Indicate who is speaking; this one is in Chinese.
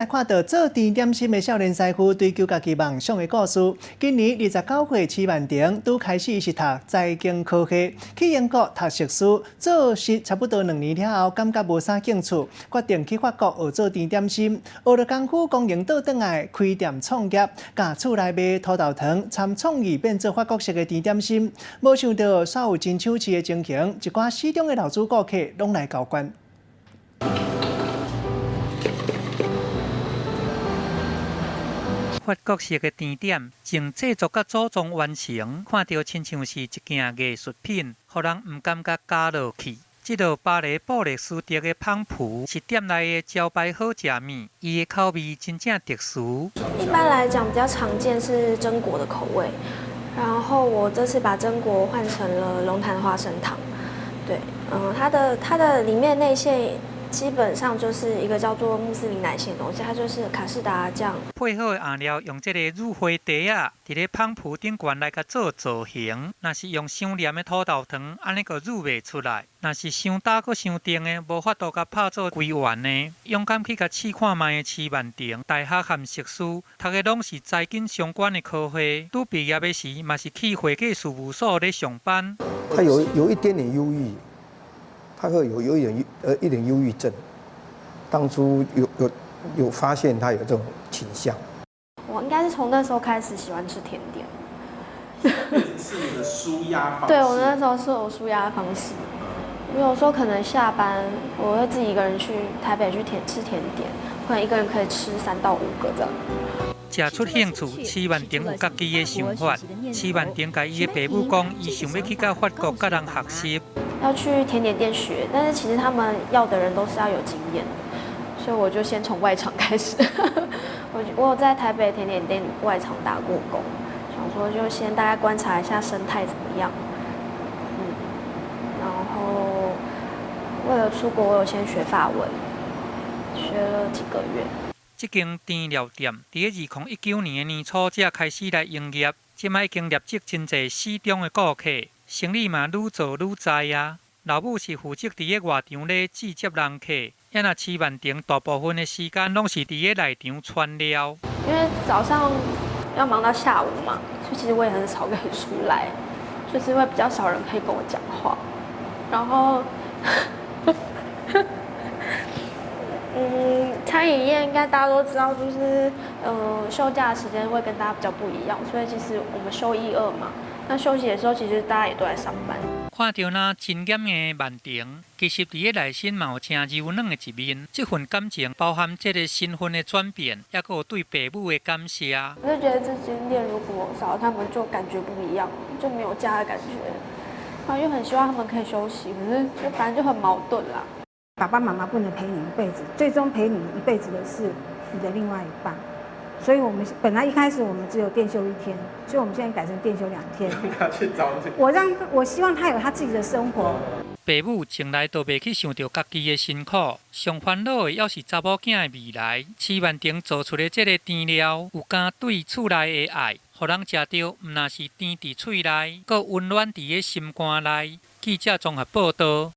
Speaker 1: 来看到做甜点心的少年师傅追求家己梦想的故事。今年29岁，徐万婷拄开始是读财经科系，去英国读硕士，做事差不多2年了后，感觉无啥兴趣，决定去法国学做甜点心。学了功夫，公营倒转来开店创业，甲厝内卖土豆糖，参创意变做法国式的甜点心。无想到稍有真手气的情形，一寡市中的老主顾客拢来交关。
Speaker 2: 法国式的甜点，从制作到组装完成，看到亲像是一件艺术品，互人唔感觉加落去。这道巴黎布列斯特的芳蒲是店内的招牌好食面，伊的口味真正特殊。
Speaker 3: 一般来讲，比较常见是榛果的口味，然后我这次把榛果换成了龙潭花生糖。对，它的里面内馅。 基本上就是一个叫做穆斯林奶馅的东西，它就是卡士达酱。
Speaker 2: 配好的颜料用这个乳花茶啊，伫咧芳蒲顶悬来甲做造型。若是用伤黏的土豆糖，安尼个乳袂出来；若是伤焦佮伤甜的，无法度甲拍做规圆的。勇敢去甲试看卖的徐万婷，大学含硕士，读的拢是财经相关的科系。拄毕业的时，嘛是去会计事务所咧上班。
Speaker 4: 他有一点点忧郁。 他会有一点忧郁症，当初有发现他有这种倾向。
Speaker 3: 我应该是从那时候开始喜欢吃甜点。
Speaker 5: 是你的舒压方式。
Speaker 3: 对，我那时候是我舒压方式。我有时候可能下班，我会自己一个人去台北去吃甜点，可能一个人可以吃3到5个这样。
Speaker 2: 食出兴趣，徐万婷有家己的想法。徐万婷甲伊的爸母讲，伊想要去到法国甲人学习。
Speaker 3: 要去甜点店学，但是其实他们要的人都是要有经验的，所以我就先从外场开始。我有在台北甜点店外场打过工，想说就先大概观察一下生态怎么样。然后为了出国，我有先学法文，学了几个月。
Speaker 2: 这间甜料店伫2019年的年初才开始来营业，即摆已经累积真侪市中的顾客。 生意嘛愈做愈知啊！老母是负责伫咧外场咧接人客，也那徐万婷大部分的时间拢是伫咧内场串料。
Speaker 3: 因为早上要忙到下午嘛，所以其实我也很少可以出来，就是会比较少人可以跟我讲话。然后，餐饮业应该大家都知道，就是休假的时间会跟大家比较不一样，所以其实我们休1、2嘛。 那休息的时候，其实大家也都在上班。
Speaker 2: 看到那真严的万婷，其实伫咧内心嘛有真柔软的一面。这份感情包含这个身份的转变，也有对父母的感谢。
Speaker 3: 我就觉得这间店如果少了他们，就感觉不一样，就没有家的感觉。然后又很希望他们可以休息，可是就反正就很矛盾啦。
Speaker 6: 爸爸妈妈不能陪你一辈子，最终陪你一辈子的是你的另外一半。 所以我们本来一开始我们只有店休1天，所以我们现在改成店休2天。
Speaker 5: 他去找你。
Speaker 6: 我希望他有他自己的生活。
Speaker 2: 父母从来都袂去想到家己的辛苦，上烦恼的要是查某囝的未来。徐万婷做出的这个甜料，有加对厝内的爱，互人食到，唔那是甜伫嘴内，搁温暖伫个心肝内。记者综合报道。